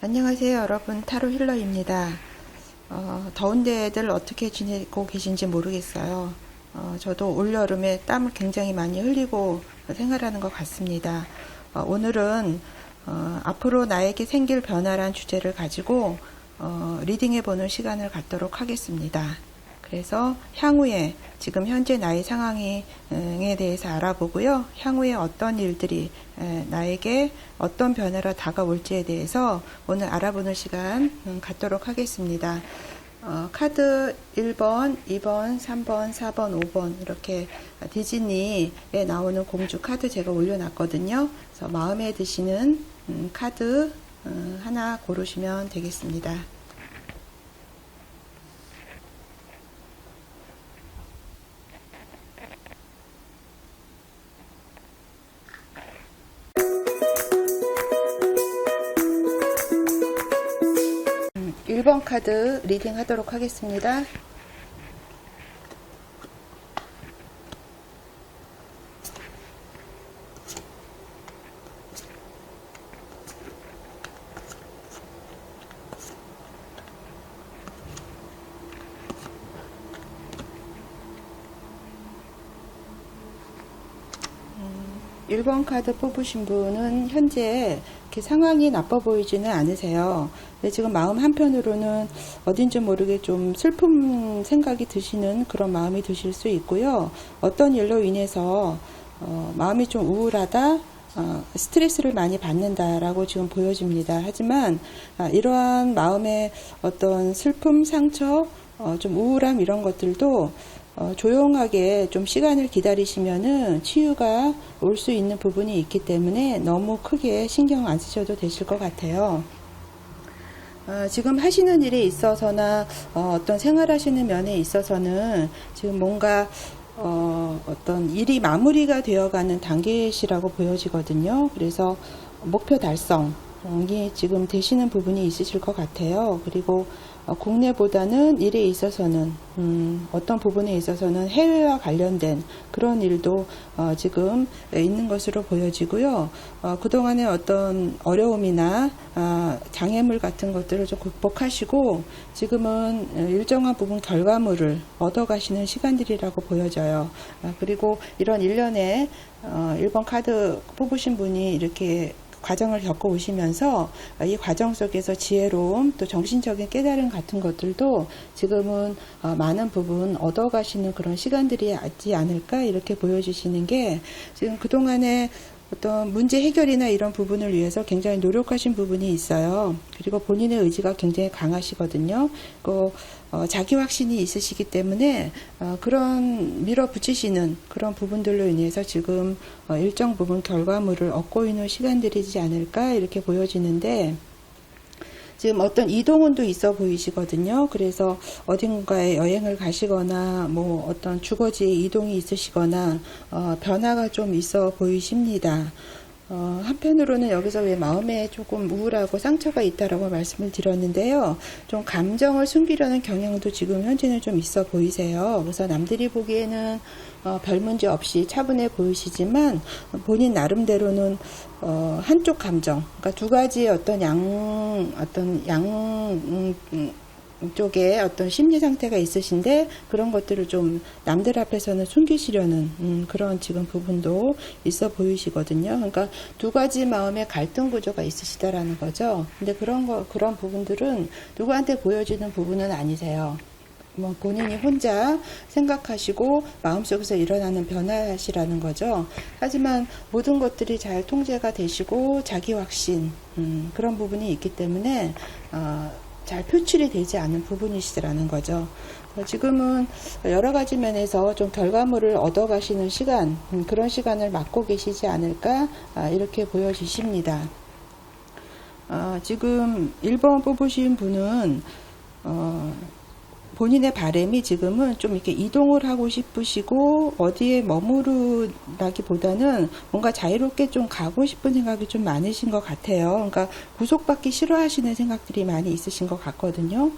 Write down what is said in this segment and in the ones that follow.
안녕하세요 여러분, 타로 힐러입니다. 더운데들 어떻게 지내고 계신지 모르겠어요. 저도 올여름에 땀을 굉장히 많이 흘리고 생활하는 것 같습니다. 오늘은 앞으로 나에게 생길 변화란 주제를 가지고 리딩해보는 시간을 갖도록 하겠습니다. 그래서 향후에 지금 현재 나의 상황에 대해서 알아보고요. 향후에 어떤 일들이 나에게 어떤 변화로 다가올지에 대해서 오늘 알아보는 시간 갖도록 하겠습니다. 카드 1번, 2번, 3번, 4번, 5번 이렇게 디즈니에 나오는 공주 카드 제가 올려놨거든요. 그래서 마음에 드시는 카드 하나 고르시면 되겠습니다. 1번 카드 리딩 하도록 하겠습니다. 일 번 카드 뽑으신 분은 현재 이렇게 상황이 나빠 보이지는 않으세요. 근데 지금 마음 한편으로는 어딘지 모르게 좀 슬픔 생각이 드시는 그런 마음이 드실 수 있고요. 어떤 일로 인해서 마음이 좀 우울하다, 스트레스를 많이 받는다라고 지금 보여집니다. 하지만 이러한 마음의 어떤 슬픔, 상처, 좀 우울함 이런 것들도 조용하게 좀 시간을 기다리시면은 치유가 올 수 있는 부분이 있기 때문에 너무 크게 신경 안 쓰셔도 되실 것 같아요. 지금 하시는 일에 있어서나 어떤 생활하시는 면에 있어서는 지금 뭔가 어떤 일이 마무리가 되어가는 단계시라고 보여지거든요. 그래서 목표 달성이 지금 되시는 부분이 있으실 것 같아요. 그리고 국내보다는 일에 있어서는 어떤 부분에 있어서는 해외와 관련된 그런 일도 지금 있는 것으로 보여지고요. 그동안의 어떤 어려움이나 장애물 같은 것들을 좀 극복하시고 지금은 일정한 부분 결과물을 얻어가시는 시간들이라고 보여져요. 그리고 이런 일련의 1번 카드 뽑으신 분이 이렇게 과정을 겪어 오시면서 이 과정 속에서 지혜로움 또 정신적인 깨달음 같은 것들도 지금은 많은 부분 얻어가시는 그런 시간들이 있지 않을까 이렇게 보여주시는 게 지금 그동안에 어떤 문제 해결이나 이런 부분을 위해서 굉장히 노력하신 부분이 있어요. 그리고 본인의 의지가 굉장히 강하시거든요. 자기 확신이 있으시기 때문에 그런 밀어붙이시는 그런 부분들로 인해서 지금 일정 부분 결과물을 얻고 있는 시간들이지 않을까 이렇게 보여지는데 지금 어떤 이동운도 있어 보이시거든요. 그래서 어딘가에 여행을 가시거나 뭐 어떤 주거지에 이동이 있으시거나 변화가 좀 있어 보이십니다. 한편으로는 여기서 왜 마음에 조금 우울하고 상처가 있다라고 말씀을 드렸는데요. 좀 감정을 숨기려는 경향도 지금 현재는 좀 있어 보이세요. 그래서 남들이 보기에는 별 문제 없이 차분해 보이시지만 본인 나름대로는 한쪽 감정, 그러니까 두 가지의 어떤 쪽에 어떤 심리 상태가 있으신데 그런 것들을 좀 남들 앞에서는 숨기시려는 그런 지금 부분도 있어 보이시거든요. 그러니까 두 가지 마음의 갈등 구조가 있으시다라는 거죠. 근데 그런 부분들은 누구한테 보여지는 부분은 아니세요. 뭐 본인이 혼자 생각하시고 마음속에서 일어나는 변화시라는 거죠. 하지만 모든 것들이 잘 통제가 되시고 자기 확신 그런 부분이 있기 때문에 잘 표출이 되지 않는 부분이시라는 거죠. 지금은 여러 가지 면에서 좀 결과물을 얻어가시는 시간, 그런 시간을 맞고 계시지 않을까 이렇게 보여지십니다. 지금 1번 뽑으신 분은 본인의 바람이 지금은 좀 이렇게 이동을 하고 싶으시고 어디에 머무르다기보다는 뭔가 자유롭게 좀 가고 싶은 생각이 좀 많으신 것 같아요. 그러니까 구속받기 싫어하시는 생각들이 많이 있으신 것 같거든요.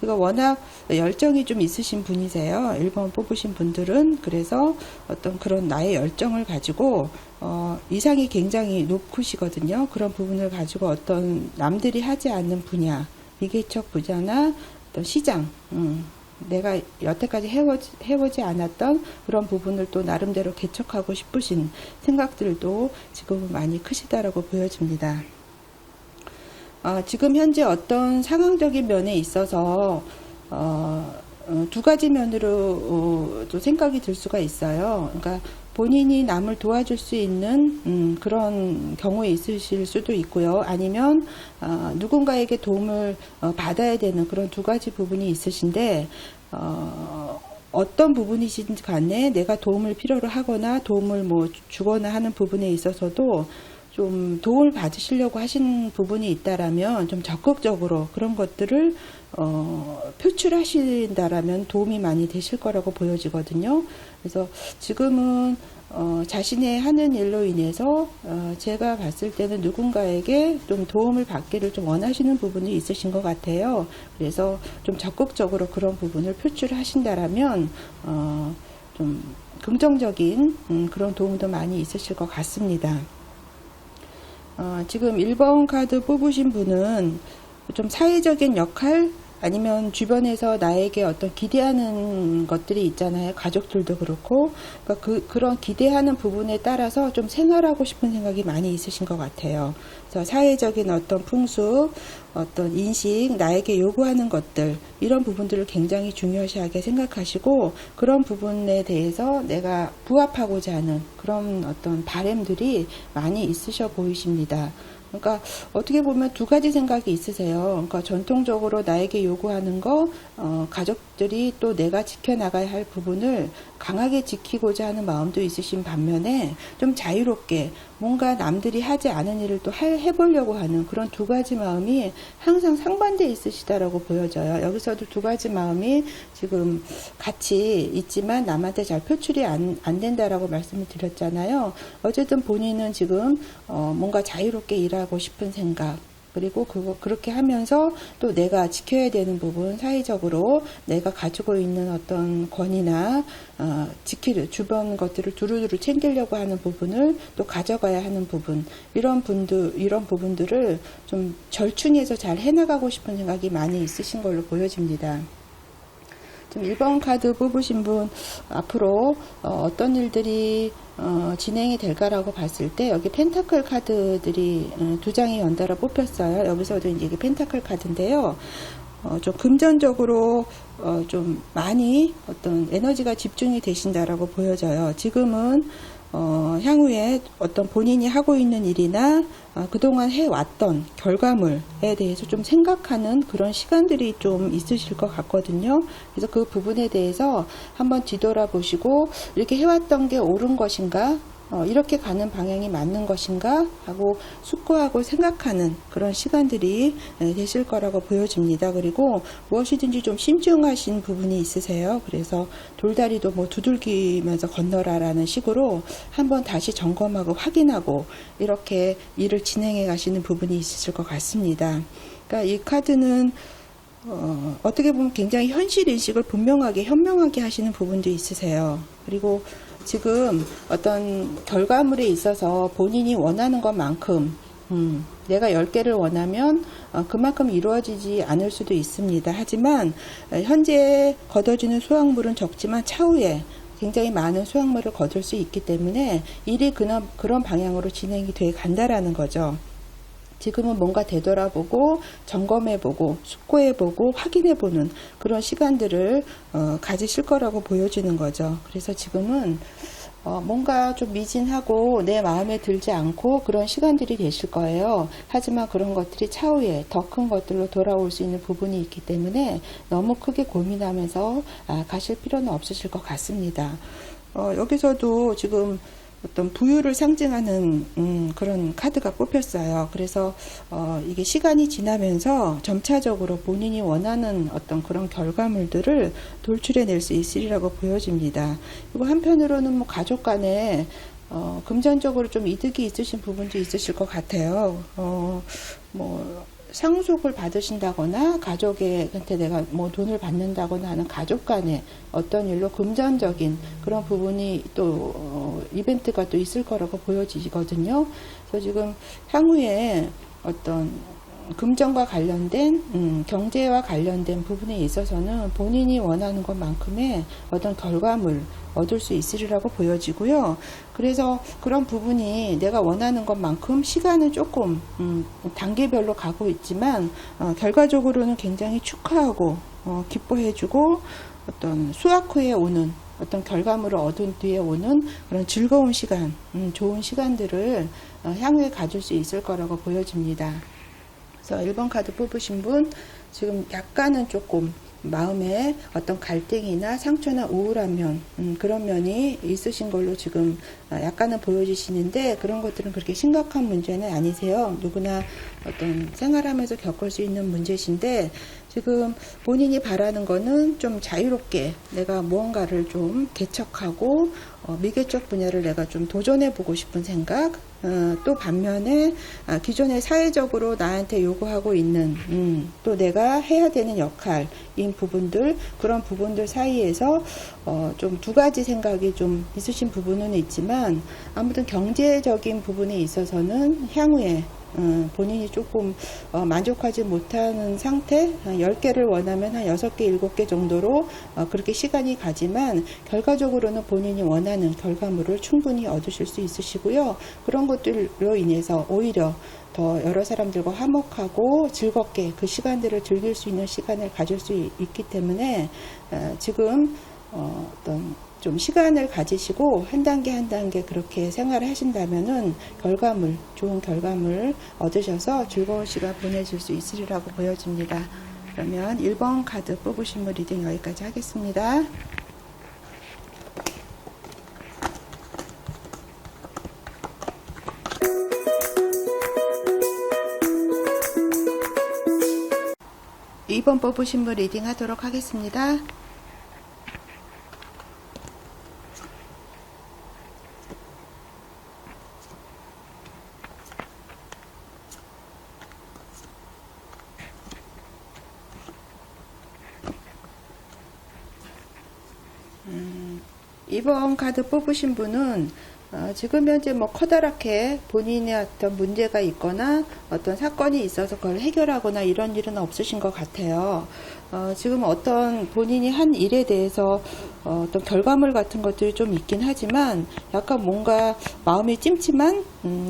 그러니까 워낙 열정이 좀 있으신 분이세요. 1번 뽑으신 분들은. 그래서 어떤 그런 나의 열정을 가지고 이상이 굉장히 높으시거든요. 그런 부분을 가지고 어떤 남들이 하지 않는 분야, 미개척 분야나 어떤 시장, 내가 여태까지 해보지 않았던 그런 부분을 또 나름대로 개척하고 싶으신 생각들도 지금은 많이 크시다라고 보여집니다. 지금 현재 어떤 상황적인 면에 있어서 두 가지 면으로 또 생각이 들 수가 있어요. 그러니까 본인이 남을 도와줄 수 있는 그런 경우에 있으실 수도 있고요. 아니면 누군가에게 도움을 받아야 되는 그런 두 가지 부분이 있으신데 어떤 부분이신지 간에 내가 도움을 필요로 하거나 도움을 뭐 주거나 하는 부분에 있어서도 좀 도움을 받으시려고 하신 부분이 있다라면 좀 적극적으로 그런 것들을 표출하신다라면 도움이 많이 되실 거라고 보여지거든요. 그래서 지금은 자신의 하는 일로 인해서 제가 봤을 때는 누군가에게 좀 도움을 받기를 좀 원하시는 부분이 있으신 것 같아요. 그래서 좀 적극적으로 그런 부분을 표출하신다라면 좀 긍정적인 그런 도움도 많이 있으실 것 같습니다. 지금 1번 카드 뽑으신 분은 좀 사회적인 역할 아니면 주변에서 나에게 어떤 기대하는 것들이 있잖아요. 가족들도 그렇고 그러니까 그런 기대하는 부분에 따라서 좀 생활하고 싶은 생각이 많이 있으신 것 같아요. 그래서 사회적인 어떤 풍습, 어떤 인식, 나에게 요구하는 것들 이런 부분들을 굉장히 중요시하게 생각하시고 그런 부분에 대해서 내가 부합하고자 하는 그런 어떤 바람들이 많이 있으셔 보이십니다. 그러니까 어떻게 보면 두 가지 생각이 있으세요. 그러니까 전통적으로 나에게 요구하는 거, 가족들이 또 내가 지켜나가야 할 부분을 강하게 지키고자 하는 마음도 있으신 반면에 좀 자유롭게 뭔가 남들이 하지 않은 일을 또 해보려고 하는 그런 두 가지 마음이 항상 상반되어 있으시다라고 보여져요. 여기서도 두 가지 마음이 지금 같이 있지만 남한테 잘 표출이 안 된다라고 말씀을 드렸잖아요. 어쨌든 본인은 지금 뭔가 자유롭게 일하고 싶은 생각, 그리고 그렇게 하면서 또 내가 지켜야 되는 부분, 사회적으로 내가 가지고 있는 어떤 권위나, 주변 것들을 두루두루 챙기려고 하는 부분을 또 가져가야 하는 부분, 이런 부분들을 좀 절충해서 잘 해나가고 싶은 생각이 많이 있으신 걸로 보여집니다. 1번 카드 뽑으신 분 앞으로 어떤 일들이 진행이 될까라고 봤을 때 여기 펜타클 카드들이 두 장이 연달아 뽑혔어요. 여기서도 이제 이게 펜타클 카드인데요. 좀 금전적으로 좀 많이 어떤 에너지가 집중이 되신다라고 보여져요. 지금은 향후에 어떤 본인이 하고 있는 일이나 그동안 해왔던 결과물에 대해서 좀 생각하는 그런 시간들이 좀 있으실 것 같거든요. 그래서 그 부분에 대해서 한번 뒤돌아보시고 이렇게 해왔던 게 옳은 것인가? 이렇게 가는 방향이 맞는 것인가 하고 숙고하고 생각하는 그런 시간들이 되실 거라고 보여집니다. 그리고 무엇이든지 좀 신중하신 부분이 있으세요. 그래서 돌다리도 뭐 두들기면서 건너라 라는 식으로 한번 다시 점검하고 확인하고 이렇게 일을 진행해 가시는 부분이 있으실 것 같습니다. 그러니까 이 카드는 어떻게 보면 굉장히 현실 인식을 분명하게 현명하게 하시는 부분도 있으세요. 그리고 지금 어떤 결과물에 있어서 본인이 원하는 것만큼 내가 10개를 원하면 그만큼 이루어지지 않을 수도 있습니다. 하지만 현재 거둬지는 수확물은 적지만 차후에 굉장히 많은 수확물을 거둘 수 있기 때문에 일이 그런 방향으로 진행이 돼 간다라는 거죠. 지금은 뭔가 되돌아보고 점검해보고 숙고해보고 확인해보는 그런 시간들을 가지실 거라고 보여지는 거죠. 그래서 지금은 뭔가 좀 미진하고 내 마음에 들지 않고 그런 시간들이 되실 거예요. 하지만 그런 것들이 차후에 더 큰 것들로 돌아올 수 있는 부분이 있기 때문에 너무 크게 고민하면서 가실 필요는 없으실 것 같습니다. 여기서도 지금 어떤 부유를 상징하는 그런 카드가 뽑혔어요. 그래서 이게 시간이 지나면서 점차적으로 본인이 원하는 어떤 그런 결과물들을 돌출해낼 수 있으리라고 보여집니다. 그리고 한편으로는 뭐 가족 간에 금전적으로 좀 이득이 있으신 부분도 있으실 것 같아요. 뭐 상속을 받으신다거나 가족한테 내가 뭐 돈을 받는다거나 하는 가족 간의 어떤 일로 금전적인 그런 부분이 또 이벤트가 또 있을 거라고 보여지거든요. 그래서 지금 향후에 어떤 금전과 관련된 경제와 관련된 부분에 있어서는 본인이 원하는 것만큼의 어떤 결과물 얻을 수 있으리라고 보여지고요. 그래서 그런 부분이 내가 원하는 것만큼 시간은 조금 단계별로 가고 있지만 결과적으로는 굉장히 축하하고 기뻐해주고 어떤 수확 후에 오는 어떤 결과물을 얻은 뒤에 오는 그런 즐거운 시간, 좋은 시간들을 향후에 가질 수 있을 거라고 보여집니다. 그래서 1번 카드 뽑으신 분 지금 약간은 조금 마음에 어떤 갈등이나 상처나 우울한 면 그런 면이 있으신 걸로 지금 약간은 보여지시는데 그런 것들은 그렇게 심각한 문제는 아니세요. 누구나 어떤 생활하면서 겪을 수 있는 문제신데 지금 본인이 바라는 거는 좀 자유롭게 내가 무언가를 좀 개척하고 미개척 분야를 내가 좀 도전해 보고 싶은 생각, 또 반면에 기존에 사회적으로 나한테 요구하고 있는 또 내가 해야 되는 역할인 부분들, 그런 부분들 사이에서 좀 두 가지 생각이 좀 있으신 부분은 있지만 아무튼 경제적인 부분에 있어서는 향후에 본인이 조금 만족하지 못하는 상태, 10개를 원하면 한 6개, 7개 정도로 그렇게 시간이 가지만 결과적으로는 본인이 원하는 결과물을 충분히 얻으실 수 있으시고요. 그런 것들로 인해서 오히려 더 여러 사람들과 화목하고 즐겁게 그 시간들을 즐길 수 있는 시간을 가질 수 있기 때문에 지금 어떤 좀 시간을 가지시고 한 단계 한 단계 그렇게 생활을 하신다면은 결과물, 좋은 결과물 얻으셔서 즐거운 시간 보내실 수 있으리라고 보여집니다. 그러면 1번 카드 뽑으신 분 리딩 여기까지 하겠습니다. (2번) 뽑으신 분 리딩 하도록 하겠습니다. 2번 카드 뽑으신 분은 지금 현재 뭐 커다랗게 본인의 어떤 문제가 있거나 어떤 사건이 있어서 그걸 해결하거나 이런 일은 없으신 것 같아요. 지금 어떤 본인이 한 일에 대해서 어떤 결과물 같은 것들이 좀 있긴 하지만 약간 뭔가 마음이 찜찜한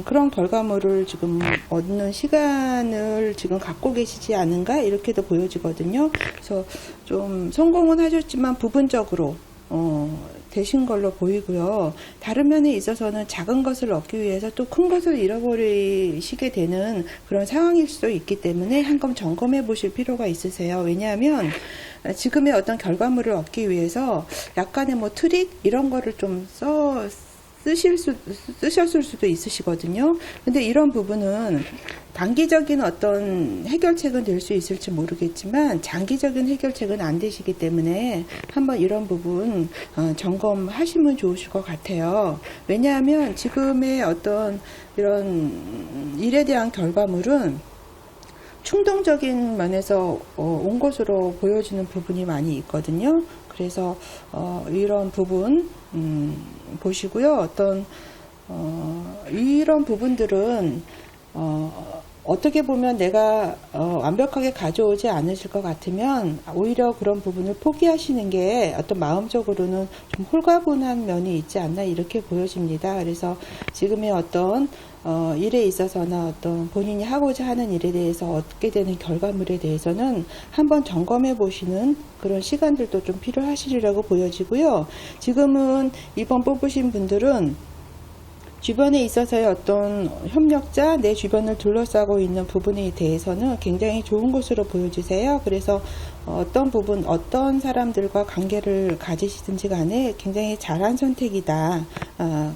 그런 결과물을 지금 얻는 시간을 지금 갖고 계시지 않은가 이렇게도 보여지거든요. 그래서 좀 성공은 하셨지만 부분적으로 되신 걸로 보이고요. 다른 면에 있어서는 작은 것을 얻기 위해서 또 큰 것을 잃어버리시게 되는 그런 상황일 수도 있기 때문에 한번 점검해 보실 필요가 있으세요. 왜냐하면 지금의 어떤 결과물을 얻기 위해서 약간의 뭐 트릭 이런 거를 좀 쓰셨을 수도 있으시거든요. 근데 이런 부분은 단기적인 어떤 해결책은 될 수 있을지 모르겠지만 장기적인 해결책은 안 되시기 때문에 한번 이런 부분 점검하시면 좋으실 것 같아요. 왜냐하면 지금의 어떤 이런 일에 대한 결과물은 충동적인 면에서 온 것으로 보여지는 부분이 많이 있거든요. 그래서 이런 부분 보시고요. 어떤 이런 부분들은 어떻게 보면 내가 완벽하게 가져오지 않으실 것 같으면 오히려 그런 부분을 포기하시는 게 어떤 마음적으로는 좀 홀가분한 면이 있지 않나 이렇게 보여집니다. 그래서 지금의 어떤 일에 있어서나 어떤 본인이 하고자 하는 일에 대해서 얻게 되는 결과물에 대해서는 한번 점검해 보시는 그런 시간들도 좀 필요하시리라고 보여지고요. 지금은 2번 뽑으신 분들은 주변에 있어서의 어떤 협력자, 내 주변을 둘러싸고 있는 부분에 대해서는 굉장히 좋은 것으로 보여주세요. 그래서 어떤 부분, 어떤 사람들과 관계를 가지시든지 간에 굉장히 잘한 선택이다.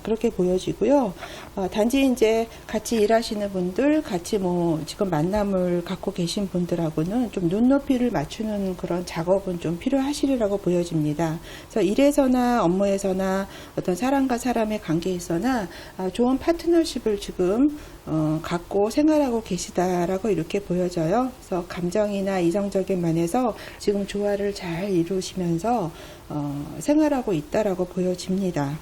그렇게 보여지고요. 단지 이제 같이 일하시는 분들, 같이 뭐 지금 만남을 갖고 계신 분들하고는 좀 눈높이를 맞추는 그런 작업은 좀 필요하시리라고 보여집니다. 그래서 일에서나 업무에서나 어떤 사람과 사람의 관계에서나 좋은 파트너십을 지금 갖고 생활하고 계시다라고 이렇게 보여져요. 그래서 감정이나 이성적인 면에서 지금 조화를 잘 이루시면서 생활하고 있다라고 보여집니다.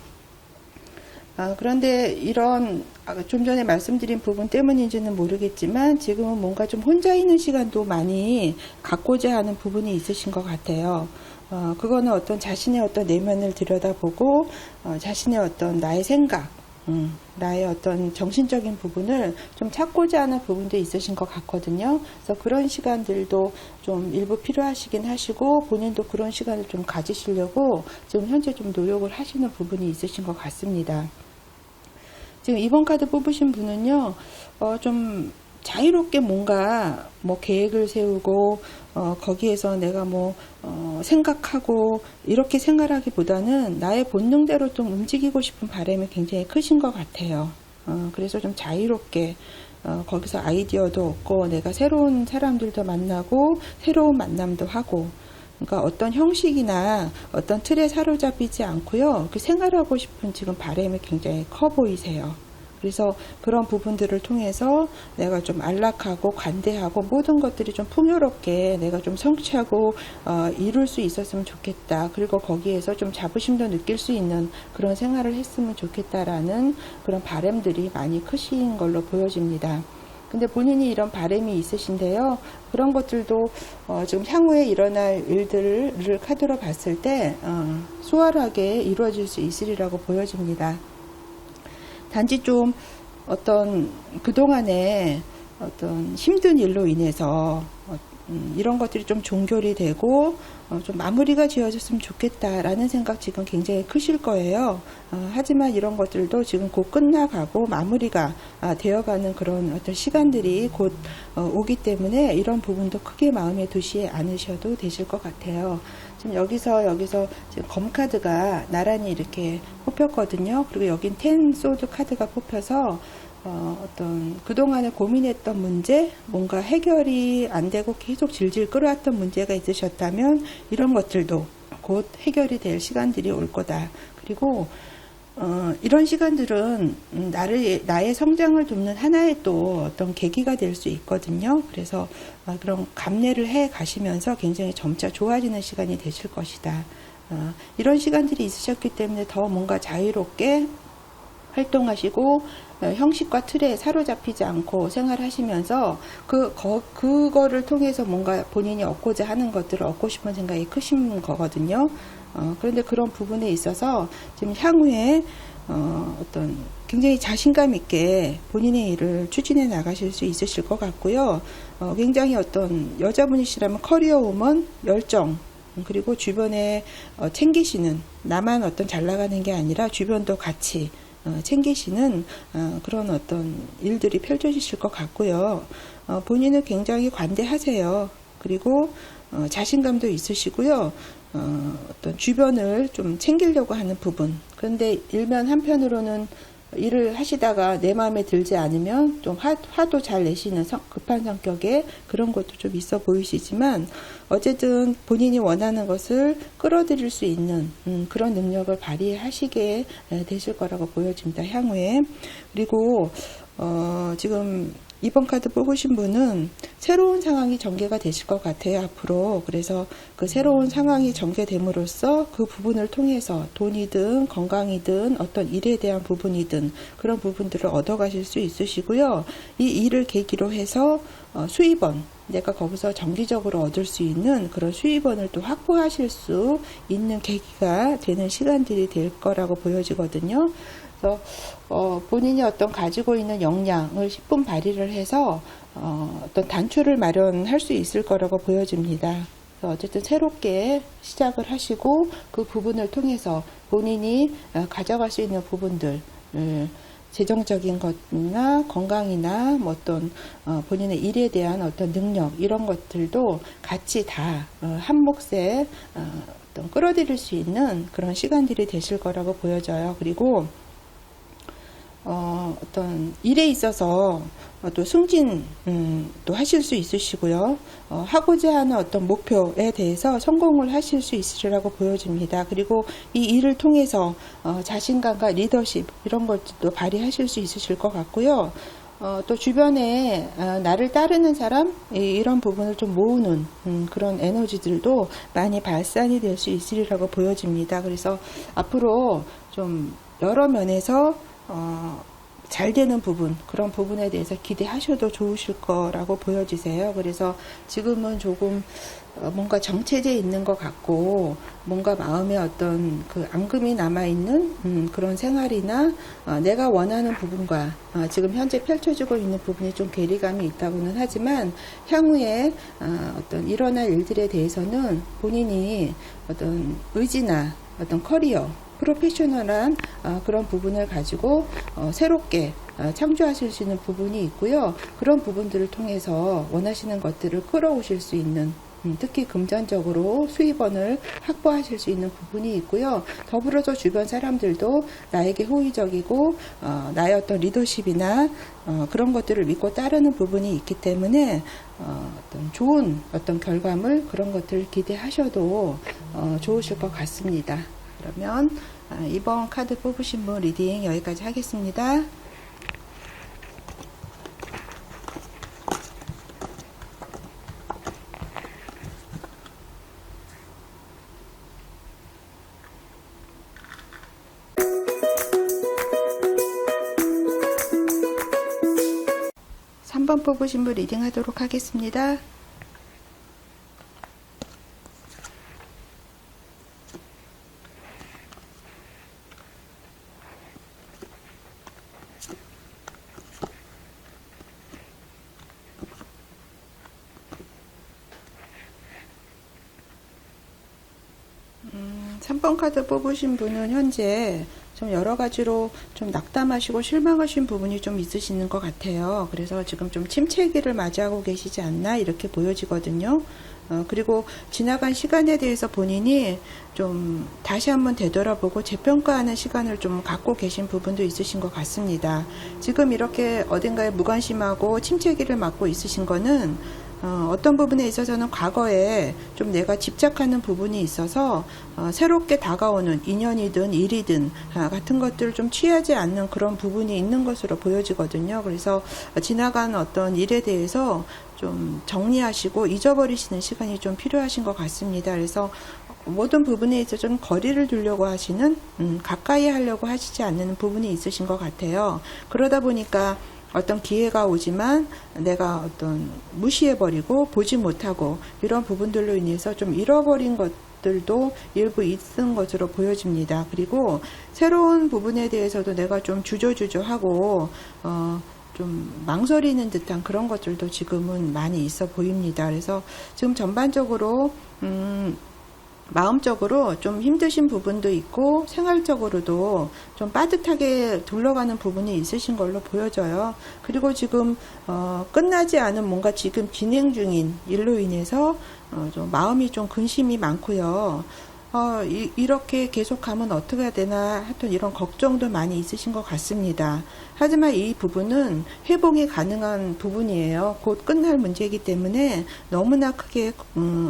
그런데 이런 좀 전에 말씀드린 부분 때문인지는 모르겠지만 지금은 뭔가 좀 혼자 있는 시간도 많이 갖고자 하는 부분이 있으신 것 같아요. 그거는 어떤 자신의 어떤 내면을 들여다보고 자신의 어떤 나의 생각, 나의 어떤 정신적인 부분을 좀 찾고자 하는 부분도 있으신 것 같거든요. 그래서 그런 시간들도 좀 일부 필요하시긴 하시고 본인도 그런 시간을 좀 가지시려고 지금 현재 좀 노력을 하시는 부분이 있으신 것 같습니다. 지금 2번 카드 뽑으신 분은요, 좀 자유롭게 뭔가 뭐 계획을 세우고 거기에서 내가 뭐 생각하고 이렇게 생활하기보다는 나의 본능대로 좀 움직이고 싶은 바람이 굉장히 크신 것 같아요. 그래서 좀 자유롭게 거기서 아이디어도 얻고 내가 새로운 사람들도 만나고 새로운 만남도 하고, 그러니까 어떤 형식이나 어떤 틀에 사로잡히지 않고요. 그 생활하고 싶은 지금 바람이 굉장히 커 보이세요. 그래서 그런 부분들을 통해서 내가 좀 안락하고 관대하고 모든 것들이 좀 풍요롭게 내가 좀 성취하고 이룰 수 있었으면 좋겠다. 그리고 거기에서 좀 자부심도 느낄 수 있는 그런 생활을 했으면 좋겠다라는 그런 바람들이 많이 크신 걸로 보여집니다. 근데 본인이 이런 바람이 있으신데요. 그런 것들도 지금 향후에 일어날 일들을 카드로 봤을 때 수월하게 이루어질 수 있으리라고 보여집니다. 단지 좀 어떤 그동안에 어떤 힘든 일로 인해서 이런 것들이 좀 종결이 되고 좀 마무리가 지어졌으면 좋겠다라는 생각 지금 굉장히 크실 거예요. 하지만 이런 것들도 지금 곧 끝나가고 마무리가 되어가는 그런 어떤 시간들이 곧 오기 때문에 이런 부분도 크게 마음에 두지 않으셔도 되실 것 같아요. 지금 여기서 지금 검 카드가 나란히 이렇게 뽑혔거든요. 그리고 여긴 10 소드 카드가 뽑혀서 어떤 그동안에 고민했던 문제, 뭔가 해결이 안 되고 계속 질질 끌어왔던 문제가 있으셨다면 이런 것들도 곧 해결이 될 시간들이 올 거다. 그리고 이런 시간들은 나의 성장을 돕는 하나의 또 어떤 계기가 될 수 있거든요. 그래서 그런 감내를 해 가시면서 굉장히 점차 좋아지는 시간이 되실 것이다. 이런 시간들이 있으셨기 때문에 더 뭔가 자유롭게 활동하시고 형식과 틀에 사로잡히지 않고 생활하시면서 그거를 통해서 뭔가 본인이 얻고자 하는 것들을 얻고 싶은 생각이 크신 거거든요. 그런데 그런 부분에 있어서 지금 향후에 어떤 굉장히 자신감 있게 본인의 일을 추진해 나가실 수 있으실 것 같고요. 굉장히 어떤 여자분이시라면 커리어 우먼, 열정, 그리고 주변에 챙기시는, 나만 어떤 잘 나가는 게 아니라 주변도 같이 챙기시는 그런 어떤 일들이 펼쳐지실 것 같고요. 본인은 굉장히 관대하세요. 그리고 자신감도 있으시고요. 어떤 주변을 좀 챙기려고 하는 부분. 그런데 일면 한편으로는 일을 하시다가 내 마음에 들지 않으면 좀 화도 잘 내시는 급한 성격의 그런 것도 좀 있어 보이시지만 어쨌든 본인이 원하는 것을 끌어들일 수 있는 그런 능력을 발휘하시게 되실 거라고 보여집니다. 향후에. 그리고 지금 2번 카드 뽑으신 분은 새로운 상황이 전개가 되실 것 같아요, 앞으로. 그래서 그 새로운 상황이 전개됨으로써 그 부분을 통해서 돈이든 건강이든 어떤 일에 대한 부분이든 그런 부분들을 얻어가실 수 있으시고요. 이 일을 계기로 해서 수입원, 내가 거기서 정기적으로 얻을 수 있는 그런 수입원을 또 확보하실 수 있는 계기가 되는 시간들이 될 거라고 보여지거든요. 그래서 본인이 어떤 가지고 있는 역량을 10분 발휘를 해서 어떤 단추를 마련할 수 있을 거라고 보여집니다. 그래서 어쨌든 새롭게 시작을 하시고 그 부분을 통해서 본인이 가져갈 수 있는 부분들 재정적인 것이나 건강이나 뭐 어떤 본인의 일에 대한 어떤 능력 이런 것들도 같이 다 한 몫에 어떤 끌어들일 수 있는 그런 시간들이 되실 거라고 보여져요. 그리고 어떤 일에 있어서 또 승진 또 하실 수 있으시고요. 하고자 하는 어떤 목표에 대해서 성공을 하실 수 있으리라고 보여집니다. 그리고 이 일을 통해서 자신감과 리더십 이런 것도 발휘하실 수 있으실 것 같고요. 또 주변에 나를 따르는 사람 이런 부분을 좀 모으는 그런 에너지들도 많이 발산이 될 수 있으리라고 보여집니다. 그래서 앞으로 좀 여러 면에서 잘 되는 부분, 그런 부분에 대해서 기대하셔도 좋으실 거라고 보여지세요. 그래서 지금은 조금 뭔가 정체되어 있는 것 같고, 뭔가 마음에 어떤 그 앙금이 남아있는 그런 생활이나 내가 원하는 부분과 지금 현재 펼쳐지고 있는 부분이 좀 괴리감이 있다고는 하지만, 향후에 어떤 일어날 일들에 대해서는 본인이 어떤 의지나 어떤 커리어, 프로페셔널한 그런 부분을 가지고 새롭게 창조하실 수 있는 부분이 있고요. 그런 부분들을 통해서 원하시는 것들을 끌어오실 수 있는 특히 금전적으로 수입원을 확보하실 수 있는 부분이 있고요. 더불어서 주변 사람들도 나에게 호의적이고 나의 어떤 리더십이나 그런 것들을 믿고 따르는 부분이 있기 때문에 어떤 좋은 어떤 결과물 그런 것들을 기대하셔도 좋으실 것 같습니다. 그러면 이번 카드 뽑으신 분 리딩 여기까지 하겠습니다. (3번) 뽑으신 분 리딩 하도록 하겠습니다. (3번) 카드 뽑으신 분은 현재 좀 여러 가지로 좀 낙담하시고 실망하신 부분이 좀 있으시는 것 같아요. 그래서 지금 좀 침체기를 맞이하고 계시지 않나 이렇게 보여지거든요. 그리고 지나간 시간에 대해서 본인이 좀 다시 한번 되돌아보고 재평가하는 시간을 좀 갖고 계신 부분도 있으신 것 같습니다. 지금 이렇게 어딘가에 무관심하고 침체기를 맞고 있으신 거는 어떤 부분에 있어서는 과거에 좀 내가 집착하는 부분이 있어서 새롭게 다가오는 인연이든 일이든 같은 것들을 좀 취하지 않는 그런 부분이 있는 것으로 보여지거든요. 그래서 지나간 어떤 일에 대해서 좀 정리하시고 잊어버리시는 시간이 좀 필요하신 것 같습니다. 그래서 모든 부분에 있어서 좀 거리를 두려고 하시는 가까이 하려고 하시지 않는 부분이 있으신 것 같아요. 그러다 보니까 어떤 기회가 오지만 내가 어떤 무시해버리고 보지 못하고 이런 부분들로 인해서 좀 잃어버린 것들도 일부 있는 것으로 보여집니다. 그리고 새로운 부분에 대해서도 내가 좀 주저주저하고 좀 망설이는 듯한 그런 것들도 지금은 많이 있어 보입니다. 그래서 지금 전반적으로 마음적으로 좀 힘드신 부분도 있고 생활적으로도 좀 빠듯하게 둘러가는 부분이 있으신 걸로 보여져요. 그리고 지금 끝나지 않은 뭔가 지금 진행 중인 일로 인해서 좀 마음이 좀 근심이 많고요. 이렇게 계속하면 어떻게 해야 되나 하여튼 이런 걱정도 많이 있으신 것 같습니다. 하지만 이 부분은 회복이 가능한 부분이에요. 곧 끝날 문제이기 때문에 너무나 크게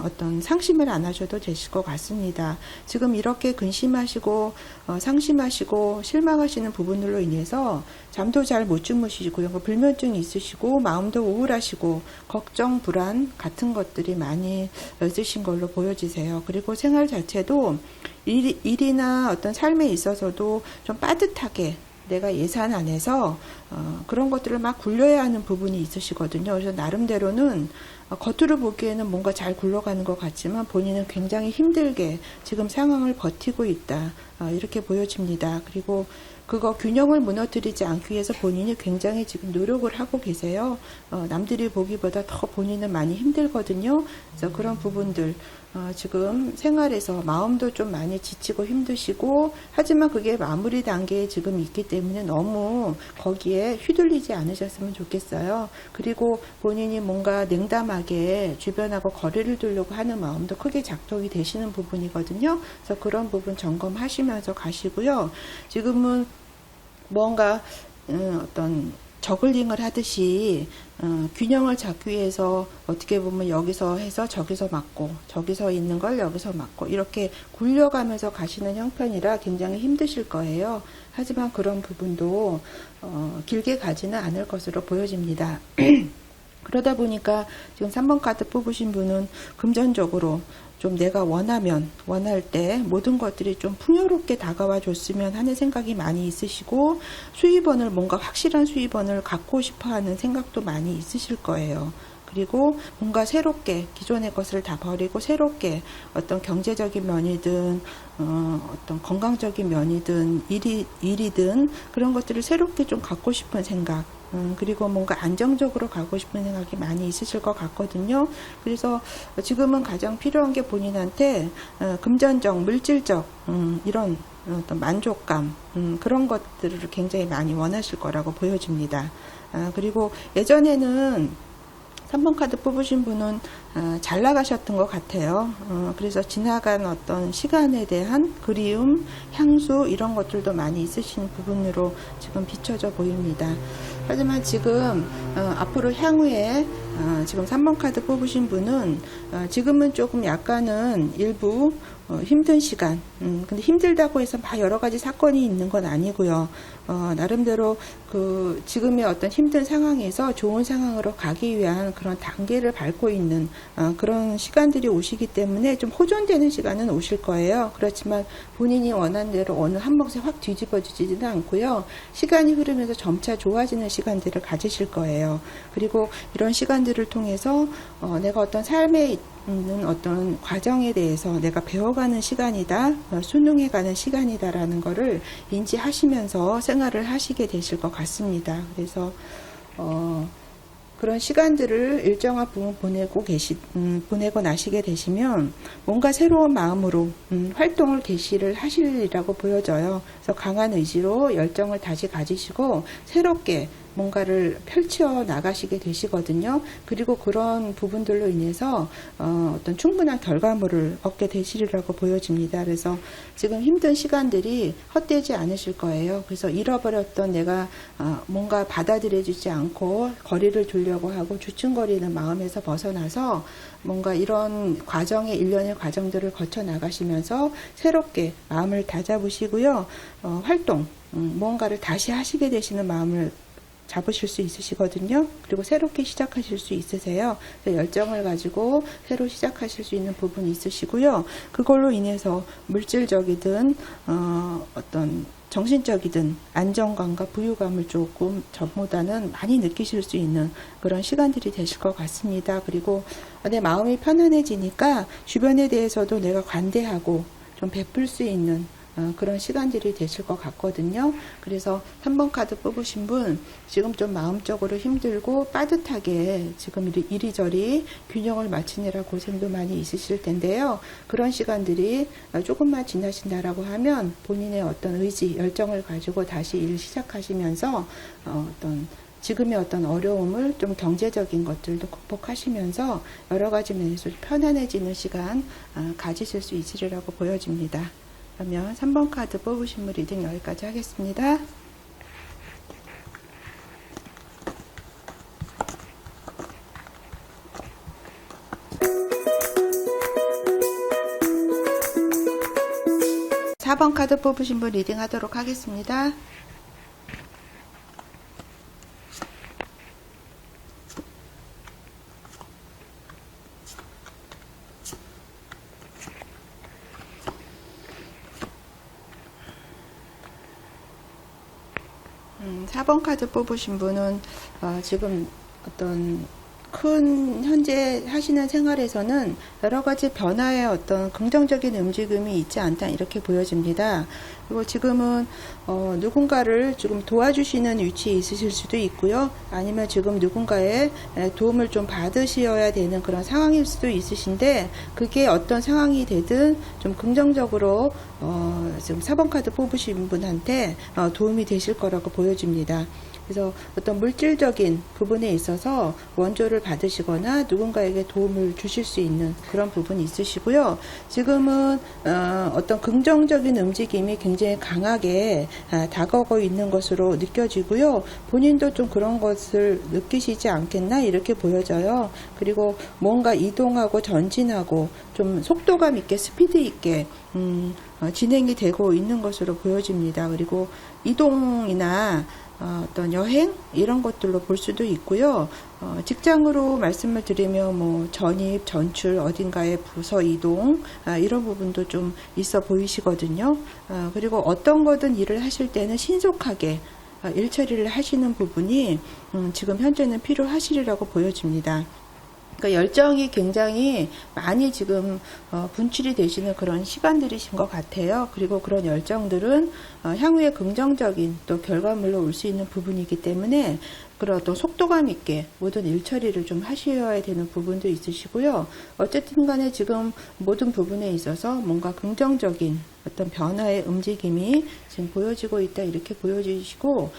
어떤 상심을 안 하셔도 되실 것 같습니다. 지금 이렇게 근심하시고 상심하시고 실망하시는 부분들로 인해서 잠도 잘 못 주무시고요. 불면증이 있으시고 마음도 우울하시고 걱정, 불안 같은 것들이 많이 있으신 걸로 보여지세요. 그리고 생활 자체도 일이나 어떤 삶에 있어서도 좀 빠듯하게 내가 예산 안에서 그런 것들을 막 굴려야 하는 부분이 있으시거든요. 그래서 나름대로는 겉으로 보기에는 뭔가 잘 굴러가는 것 같지만 본인은 굉장히 힘들게 지금 상황을 버티고 있다. 이렇게 보여집니다. 그리고 그거 균형을 무너뜨리지 않기 위해서 본인이 굉장히 지금 노력을 하고 계세요. 남들이 보기보다 더 본인은 많이 힘들거든요. 그래서 그런 부분들, 지금 생활에서 마음도 좀 많이 지치고 힘드시고, 하지만 그게 마무리 단계에 지금 있기 때문에 너무 거기에 휘둘리지 않으셨으면 좋겠어요. 그리고 본인이 뭔가 냉담하게 주변하고 거리를 두려고 하는 마음도 크게 작동이 되시는 부분이거든요. 그래서 그런 부분 점검하시면서 가시고요. 지금은 뭔가 어떤 저글링을 하듯이 균형을 잡기 위해서 어떻게 보면 여기서 해서 저기서 맞고, 저기서 있는 걸 여기서 맞고, 이렇게 굴려가면서 가시는 형편이라 굉장히 힘드실 거예요. 하지만 그런 부분도 길게 가지는 않을 것으로 보여집니다. 그러다 보니까 지금 3번 카드 뽑으신 분은 금전적으로 좀 내가 원할 때 모든 것들이 좀 풍요롭게 다가와 줬으면 하는 생각이 많이 있으시고, 수입원을, 뭔가 확실한 수입원을 갖고 싶어 하는 생각도 많이 있으실 거예요. 그리고 뭔가 새롭게 기존의 것을 다 버리고 새롭게 어떤 경제적인 면이든 어떤 건강적인 면이든 일이든 그런 것들을 새롭게 좀 갖고 싶은 생각, 그리고 뭔가 안정적으로 가고 싶은 생각이 많이 있으실 것 같거든요. 그래서 지금은 가장 필요한 게 본인한테 금전적, 물질적 이런 어떤 만족감, 그런 것들을 굉장히 많이 원하실 거라고 보여집니다. 그리고 예전에는 3번 카드 뽑으신 분은 잘 나가셨던 것 같아요. 그래서 지나간 어떤 시간에 대한 그리움, 향수 이런 것들도 많이 있으신 부분으로 지금 비춰져 보입니다. 하지만 지금 앞으로 향후에 지금 3번 카드 뽑으신 분은 지금은 조금 약간은 일부 힘든 시간, 근데 힘들다고 해서 막 여러 가지 사건이 있는 건 아니고요. 나름대로 그 지금의 어떤 힘든 상황에서 좋은 상황으로 가기 위한 그런 단계를 밟고 있는 그런 시간들이 오시기 때문에 좀 호전되는 시간은 오실 거예요. 그렇지만 본인이 원하는 대로 어느 한 몫에 확 뒤집어지지는 않고요. 시간이 흐르면서 점차 좋아지는 시간들을 가지실 거예요. 그리고 이런 시간들을 통해서 내가 어떤 삶에 있는 어떤 과정에 대해서 내가 배워가는 시간이다, 수능해가는 시간이다라는 거를 인지하시면서 생활을 하시게 되실 것 같습니다. 그래서 그런 시간들을 일정한 부분 보내고 나시게 되시면 뭔가 새로운 마음으로 활동을 개시를 하시리라고 보여져요. 그래서 강한 의지로 열정을 다시 가지시고 새롭게 뭔가를 펼쳐 나가시게 되시거든요. 그리고 그런 부분들로 인해서 어떤 충분한 결과물을 얻게 되시리라고 보여집니다. 그래서 지금 힘든 시간들이 헛되지 않으실 거예요. 그래서 잃어버렸던 내가 뭔가 받아들여지지 않고 거리를 두려고 하고 주춤거리는 마음에서 벗어나서 뭔가 이런 과정의 일련의 과정들을 거쳐 나가시면서 새롭게 마음을 다잡으시고요. 활동, 뭔가를 다시 하시게 되시는 마음을 잡으실 수 있으시거든요. 그리고 새롭게 시작하실 수 있으세요. 열정을 가지고 새로 시작하실 수 있는 부분이 있으시고요. 그걸로 인해서 물질적이든 어떤 정신적이든 안정감과 부유감을 조금 전보다는 많이 느끼실 수 있는 그런 시간들이 되실 것 같습니다. 그리고 내 마음이 편안해지니까 주변에 대해서도 내가 관대하고 좀 베풀 수 있는 그런 시간들이 되실 것 같거든요. 그래서 3번 카드 뽑으신 분 지금 좀 마음적으로 힘들고 빠듯하게 지금 이리저리 균형을 맞추느라 고생도 많이 있으실 텐데요. 그런 시간들이 조금만 지나신다라고 하면 본인의 어떤 의지, 열정을 가지고 다시 일을 시작하시면서 어떤 지금의 어떤 어려움을 좀 경제적인 것들도 극복하시면서 여러 가지 면에서 편안해지는 시간 가지실 수 있으리라고 보여집니다. 그러면 3번 카드 뽑으신 분 리딩 여기까지 하겠습니다. (4번) 카드 뽑으신 분 리딩 하도록 하겠습니다. (4번) 카드 뽑으신 분은 지금 어떤 큰 현재 하시는 생활에서는 여러 가지 변화의 어떤 긍정적인 움직임이 있지 않다 이렇게 보여집니다. 그리고 지금은 누군가를 지금 도와주시는 위치에 있으실 수도 있고요. 아니면 지금 누군가의 도움을 좀 받으셔야 되는 그런 상황일 수도 있으신데, 그게 어떤 상황이 되든 좀 긍정적으로 지금 4번 카드 뽑으신 분한테 도움이 되실 거라고 보여집니다. 그래서 어떤 물질적인 부분에 있어서 원조를 받으시거나 누군가에게 도움을 주실 수 있는 그런 부분이 있으시고요. 지금은 어떤 긍정적인 움직임이 굉장히 강하게 다가오고 있는 것으로 느껴지고요. 본인도 좀 그런 것을 느끼시지 않겠나 이렇게 보여져요. 그리고 뭔가 이동하고 전진하고 좀 속도감 있게 스피드 있게 진행이 되고 있는 것으로 보여집니다. 그리고 이동이나 어떤 여행 이런 것들로 볼 수도 있고요. 직장으로 말씀을 드리면 뭐 전입, 전출, 어딘가에 부서 이동 이런 부분도 좀 있어 보이시거든요. 그리고 어떤 거든 일을 하실 때는 신속하게 일 처리를 하시는 부분이 지금 현재는 필요하시리라고 보여집니다. 그러니까 열정이 굉장히 많이 지금 분출이 되시는 그런 시간들이신 것 같아요. 그리고 그런 열정들은 향후에 긍정적인 또 결과물로 올 수 있는 부분이기 때문에 그런 또 속도감 있게 모든 일 처리를 좀 하셔야 되는 부분도 있으시고요. 어쨌든 간에 지금 모든 부분에 있어서 뭔가 긍정적인 어떤 변화의 움직임이 지금 보여지고 있다 이렇게 보여지시고,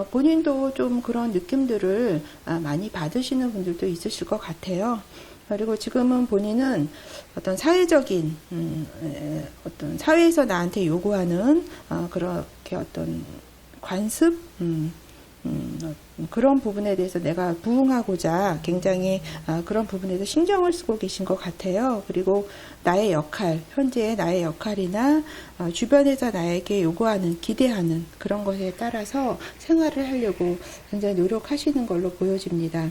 본인도 좀 그런 느낌들을 많이 받으시는 분들도 있으실 것 같아요. 그리고 지금은 본인은 어떤 사회적인 어떤 사회에서 나한테 요구하는 그렇게 어떤 관습 그런 부분에 대해서 내가 부응하고자 굉장히 그런 부분에 대해서 신경을 쓰고 계신 것 같아요. 그리고 나의 역할, 현재의 나의 역할이나 주변에서 나에게 요구하는, 기대하는 그런 것에 따라서 생활을 하려고 굉장히 노력하시는 걸로 보여집니다.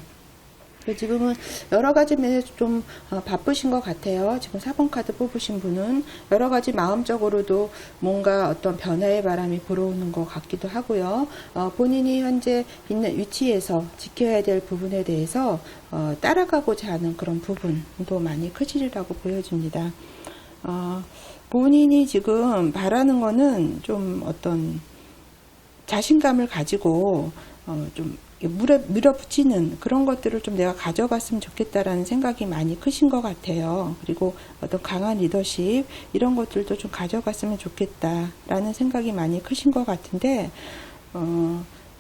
지금은 여러 가지 면에서 좀 바쁘신 것 같아요. 지금 4번 카드 뽑으신 분은 여러 가지 마음적으로도 뭔가 어떤 변화의 바람이 불어오는 것 같기도 하고요. 본인이 현재 있는 위치에서 지켜야 될 부분에 대해서 따라가고자 하는 그런 부분도 많이 크시리라고 보여집니다. 본인이 지금 바라는 거는 좀 어떤 자신감을 가지고 좀 밀어붙이는 그런 것들을 좀 내가 가져갔으면 좋겠다라는 생각이 많이 크신 것 같아요. 그리고 어떤 강한 리더십 이런 것들도 좀 가져갔으면 좋겠다라는 생각이 많이 크신 것 같은데,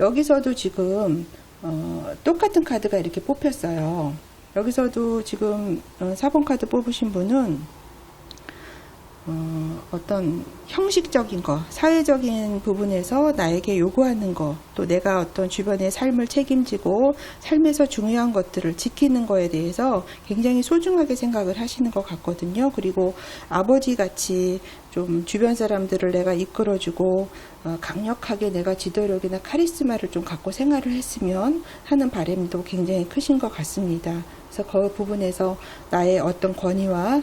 여기서도 지금 똑같은 카드가 이렇게 뽑혔어요. 여기서도 지금 4번 카드 뽑으신 분은 어떤 형식적인 거, 사회적인 부분에서 나에게 요구하는 거, 또 내가 어떤 주변의 삶을 책임지고 삶에서 중요한 것들을 지키는 거에 대해서 굉장히 소중하게 생각을 하시는 것 같거든요. 그리고 아버지 같이 좀 주변 사람들을 내가 이끌어주고 강력하게 내가 지도력이나 카리스마를 좀 갖고 생활을 했으면 하는 바람도 굉장히 크신 것 같습니다. 그래서 그 부분에서 나의 어떤 권위와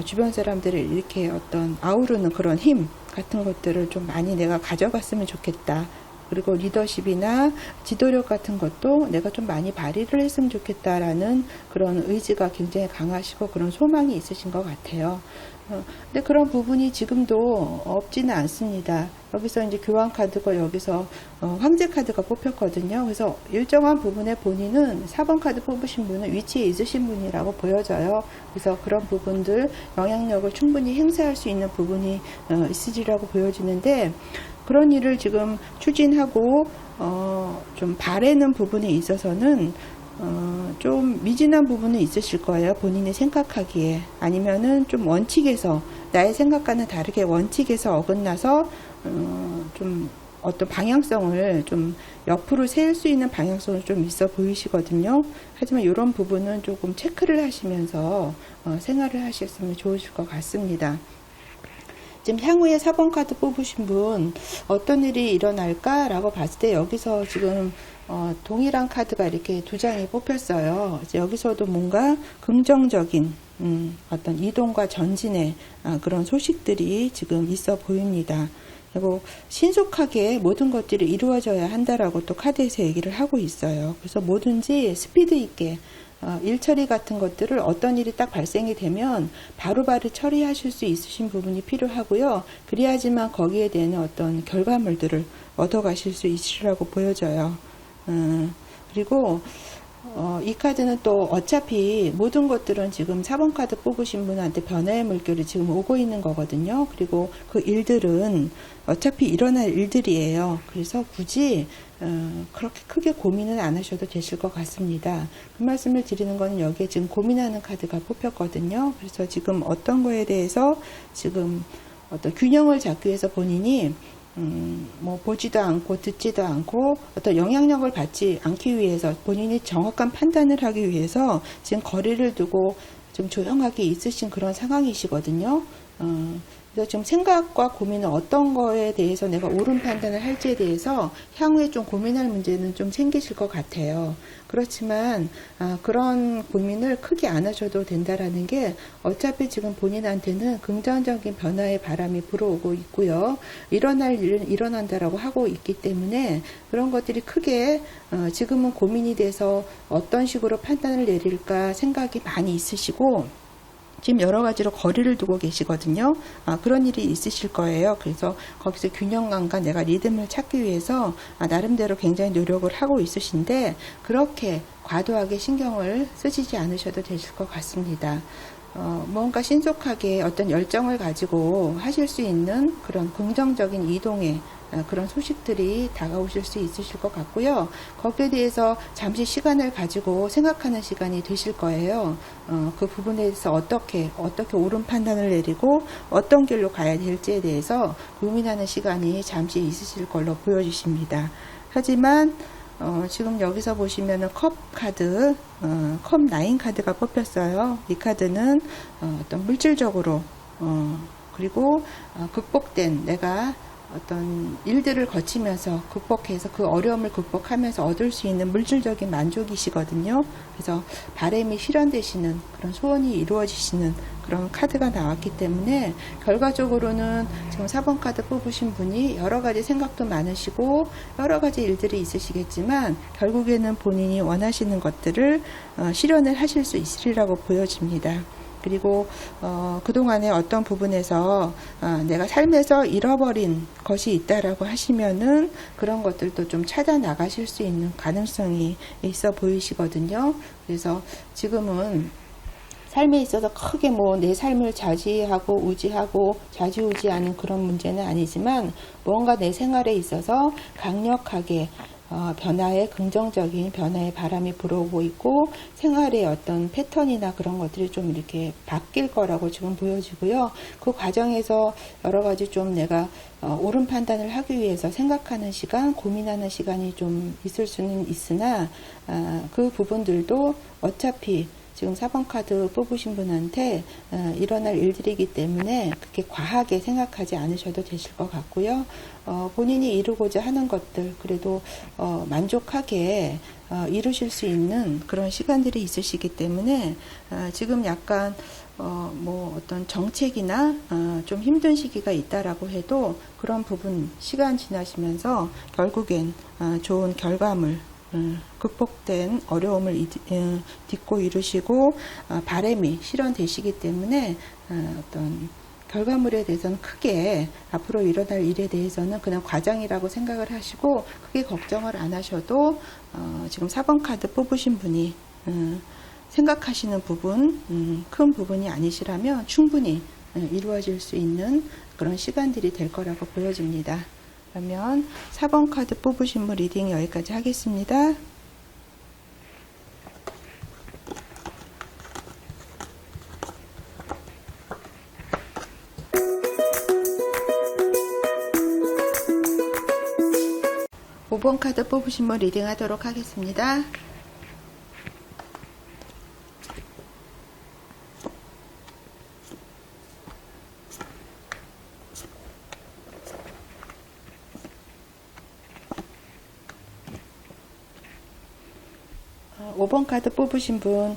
주변 사람들을 이렇게 어떤 아우르는 그런 힘 같은 것들을 좀 많이 내가 가져갔으면 좋겠다. 그리고 리더십이나 지도력 같은 것도 내가 좀 많이 발휘를 했으면 좋겠다라는 그런 의지가 굉장히 강하시고 그런 소망이 있으신 것 같아요. 근데 그런 부분이 지금도 없지는 않습니다. 여기서 이제 교환 카드가 여기서 황제 카드가 뽑혔거든요. 그래서 일정한 부분에 본인은 4번 카드 뽑으신 분은 위치에 있으신 분이라고 보여져요. 그래서 그런 부분들 영향력을 충분히 행사할 수 있는 부분이 있으리라고 보여지는데, 그런 일을 지금 추진하고 좀 바라는 부분에 있어서는 좀 미진한 부분은 있으실 거예요. 본인이 생각하기에. 아니면은 좀 원칙에서, 나의 생각과는 다르게 원칙에서 어긋나서 좀 어떤 방향성을 좀 옆으로 세울 수 있는 방향성이 좀 있어 보이시거든요. 하지만 이런 부분은 조금 체크를 하시면서 생활을 하셨으면 좋으실 것 같습니다. 지금 향후에 4번 카드 뽑으신 분 어떤 일이 일어날까 라고 봤을 때 여기서 지금 동일한 카드가 이렇게 두 장이 뽑혔어요. 이제 여기서도 뭔가 긍정적인 어떤 이동과 전진의 그런 소식들이 지금 있어 보입니다. 그리고 신속하게 모든 것들이 이루어져야 한다라고 또 카드에서 얘기를 하고 있어요. 그래서 뭐든지 스피드 있게 일 처리 같은 것들을 어떤 일이 딱 발생이 되면 바로바로 처리하실 수 있으신 부분이 필요하고요. 그래야지만 거기에 대한 어떤 결과물들을 얻어가실 수 있으리라고 보여져요. 그리고 이 카드는 또 어차피 모든 것들은 지금 4번 카드 뽑으신 분한테 변화의 물결이 지금 오고 있는 거거든요. 그리고 그 일들은 어차피 일어날 일들이에요. 그래서 굳이 그렇게 크게 고민은 안 하셔도 되실 것 같습니다. 그 말씀을 드리는 거는 여기에 지금 고민하는 카드가 뽑혔거든요. 그래서 지금 어떤 거에 대해서 지금 어떤 균형을 잡기 위해서 본인이 뭐 보지도 않고 듣지도 않고 어떤 영향력을 받지 않기 위해서 본인이 정확한 판단을 하기 위해서 지금 거리를 두고 좀 조용하게 있으신 그런 상황이시거든요. 그래서 지금 생각과 고민은 어떤 거에 대해서 내가 옳은 판단을 할지에 대해서 향후에 좀 고민할 문제는 좀 생기실 것 같아요. 그렇지만 그런 고민을 크게 안 하셔도 된다라는 게 어차피 지금 본인한테는 긍정적인 변화의 바람이 불어오고 있고요. 일어날 일은 일어난다라고 하고 있기 때문에 그런 것들이 크게 지금은 고민이 돼서 어떤 식으로 판단을 내릴까 생각이 많이 있으시고 지금 여러 가지로 거리를 두고 계시거든요. 그런 일이 있으실 거예요. 그래서 거기서 균형감과 내가 리듬을 찾기 위해서 나름대로 굉장히 노력을 하고 있으신데 그렇게 과도하게 신경을 쓰시지 않으셔도 되실 것 같습니다. 뭔가 신속하게 어떤 열정을 가지고 하실 수 있는 그런 긍정적인 이동의 그런 소식들이 다가오실 수 있으실 것 같고요. 거기에 대해서 잠시 시간을 가지고 생각하는 시간이 되실 거예요. 그 부분에 대해서 어떻게 옳은 판단을 내리고 어떤 길로 가야 될지에 대해서 고민하는 시간이 잠시 있으실 걸로 보여지십니다. 하지만 지금 여기서 보시면은 컵 카드, 컵 9 카드가 뽑혔어요. 이 카드는 어떤 물질적으로 그리고 극복된 내가 어떤 일들을 거치면서 극복해서 그 어려움을 극복하면서 얻을 수 있는 물질적인 만족이시거든요. 그래서 바람이 실현되시는 그런 소원이 이루어지시는 그런 카드가 나왔기 때문에 결과적으로는 지금 4번 카드 뽑으신 분이 여러 가지 생각도 많으시고 여러 가지 일들이 있으시겠지만 결국에는 본인이 원하시는 것들을 실현을 하실 수 있으리라고 보여집니다. 그리고 그동안에 어떤 부분에서 내가 삶에서 잃어버린 것이 있다라고 하시면은 그런 것들도 좀 찾아 나가실 수 있는 가능성이 있어 보이시거든요. 그래서 지금은 삶에 있어서 크게 뭐 내 삶을 좌지하고 우지하고 좌지우지하는 그런 문제는 아니지만 뭔가 내 생활에 있어서 강력하게 변화의 긍정적인 변화의 바람이 불어오고 있고 생활의 어떤 패턴이나 그런 것들이 좀 이렇게 바뀔 거라고 지금 보여지고요. 그 과정에서 여러 가지 좀 내가 옳은 판단을 하기 위해서 생각하는 시간, 고민하는 시간이 좀 있을 수는 있으나 그 부분들도 어차피 지금 4번 카드 뽑으신 분한테 일어날 일들이기 때문에 그렇게 과하게 생각하지 않으셔도 되실 것 같고요. 본인이 이루고자 하는 것들 그래도 만족하게 이루실 수 있는 그런 시간들이 있으시기 때문에 지금 약간 뭐 어떤 정책이나 좀 힘든 시기가 있다라고 해도 그런 부분 시간 지나시면서 결국엔 좋은 결과물 극복된 어려움을 딛고 이루시고 바람이 실현되시기 때문에 어떤 결과물에 대해서는 크게 앞으로 일어날 일에 대해서는 그냥 과정이라고 생각을 하시고 크게 걱정을 안 하셔도 지금 4번 카드 뽑으신 분이 생각하시는 부분 큰 부분이 아니시라면 충분히 이루어질 수 있는 그런 시간들이 될 거라고 보여집니다. 그러면 4번 카드 뽑으신 분 리딩 여기까지 하겠습니다. 오 번 카드 뽑으신 분 리딩 하도록 하겠습니다. 5번 카드 뽑으신 분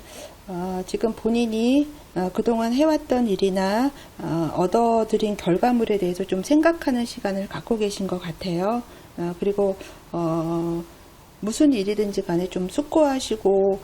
지금 본인이 그동안 해왔던 일이나 얻어들인 결과물에 대해서 좀 생각하는 시간을 갖고 계신 것 같아요. 그리고 무슨 일이든지 간에 좀 숙고하시고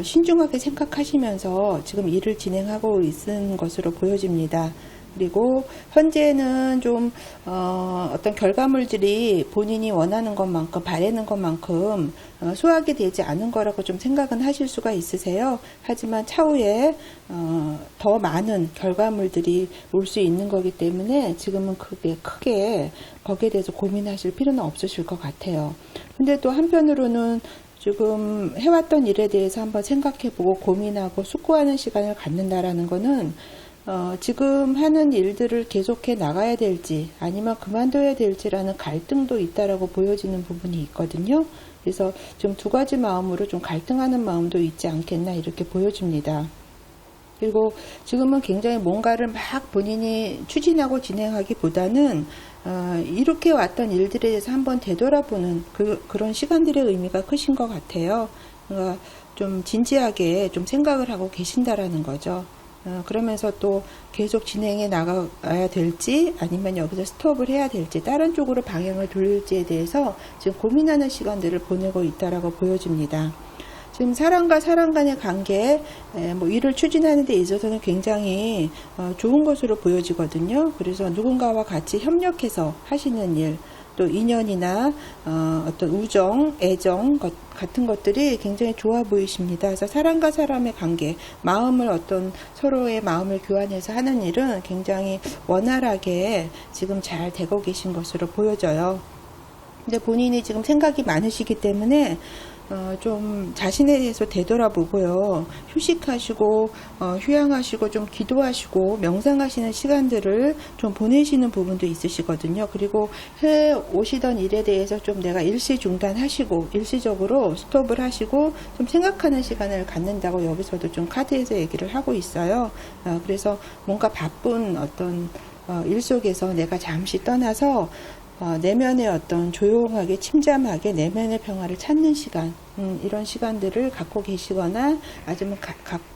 신중하게 생각하시면서 지금 일을 진행하고 있는 것으로 보여집니다. 그리고 현재는 좀 어떤 결과물들이 본인이 원하는 것만큼 바라는 것만큼 수확이 되지 않은 거라고 좀 생각은 하실 수가 있으세요. 하지만 차후에 더 많은 결과물들이 올 수 있는 거기 때문에 지금은 크게 거기에 대해서 고민하실 필요는 없으실 것 같아요. 근데 또 한편으로는 지금 해왔던 일에 대해서 한번 생각해보고 고민하고 숙고하는 시간을 갖는다라는 거는 지금 하는 일들을 계속해 나가야 될지 아니면 그만둬야 될지라는 갈등도 있다라고 보여지는 부분이 있거든요. 그래서 지금 두 가지 마음으로 좀 갈등하는 마음도 있지 않겠나 이렇게 보여집니다. 그리고 지금은 굉장히 뭔가를 막 본인이 추진하고 진행하기보다는 이렇게 왔던 일들에 대해서 한번 되돌아보는 그런 시간들의 의미가 크신 것 같아요. 그러니까 좀 진지하게 좀 생각을 하고 계신다라는 거죠. 그러면서 또 계속 진행해 나가야 될지 아니면 여기서 스톱을 해야 될지 다른 쪽으로 방향을 돌릴지에 대해서 지금 고민하는 시간들을 보내고 있다라고 보여집니다. 지금 사람과 사람 간의 관계, 뭐 일을 추진하는 데 있어서는 굉장히 좋은 것으로 보여지거든요. 그래서 누군가와 같이 협력해서 하시는 일, 또 인연이나 어떤 우정, 애정 같은 것들이 굉장히 좋아 보이십니다. 그래서 사람과 사람의 관계, 마음을 어떤 서로의 마음을 교환해서 하는 일은 굉장히 원활하게 지금 잘 되고 계신 것으로 보여져요. 근데 본인이 지금 생각이 많으시기 때문에 좀 자신에 대해서 되돌아보고요. 휴식하시고 휴양하시고 좀 기도하시고 명상하시는 시간들을 좀 보내시는 부분도 있으시거든요. 그리고 해 오시던 일에 대해서 좀 내가 일시 중단하시고 일시적으로 스톱을 하시고 좀 생각하는 시간을 갖는다고 여기서도 좀 카드에서 얘기를 하고 있어요. 그래서 뭔가 바쁜 어떤 일 속에서 내가 잠시 떠나서 내면의 어떤 조용하게 침잠하게 내면의 평화를 찾는 시간, 이런 시간들을 갖고 계시거나 아니면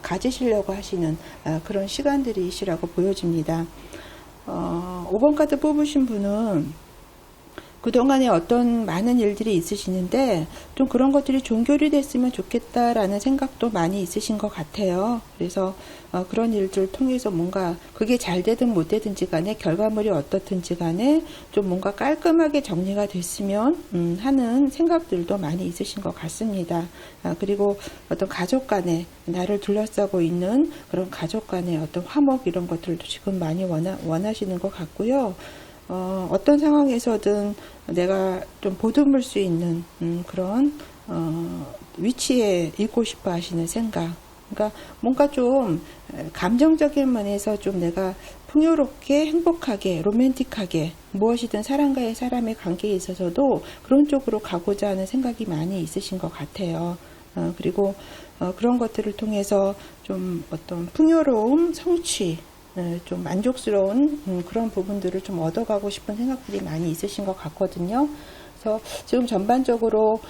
가지시려고 하시는 그런 시간들이시라고 보여집니다. 5번 카드 뽑으신 분은 그동안에 어떤 많은 일들이 있으시는데 좀 그런 것들이 종결이 됐으면 좋겠다라는 생각도 많이 있으신 것 같아요. 그래서 그런 일들을 통해서 뭔가 그게 잘 되든 못 되든지 간에 결과물이 어떻든지 간에 좀 뭔가 깔끔하게 정리가 됐으면 하는 생각들도 많이 있으신 것 같습니다. 그리고 어떤 가족 간에 나를 둘러싸고 있는 그런 가족 간의 어떤 화목 이런 것들도 지금 많이 원하시는 것 같고요. 어떤 상황에서든 내가 좀 보듬을 수 있는 그런 위치에 있고 싶어 하시는 생각. 그러니까 뭔가 좀 감정적인 면에서 좀 내가 풍요롭게 행복하게 로맨틱하게 무엇이든 사람과의 사람의 관계에 있어서도 그런 쪽으로 가고자 하는 생각이 많이 있으신 것 같아요. 그리고 그런 것들을 통해서 좀 어떤 풍요로움, 성취, 좀 만족스러운 그런 부분들을 좀 얻어가고 싶은 생각들이 많이 있으신 것 같거든요. 그래서 지금 전반적으로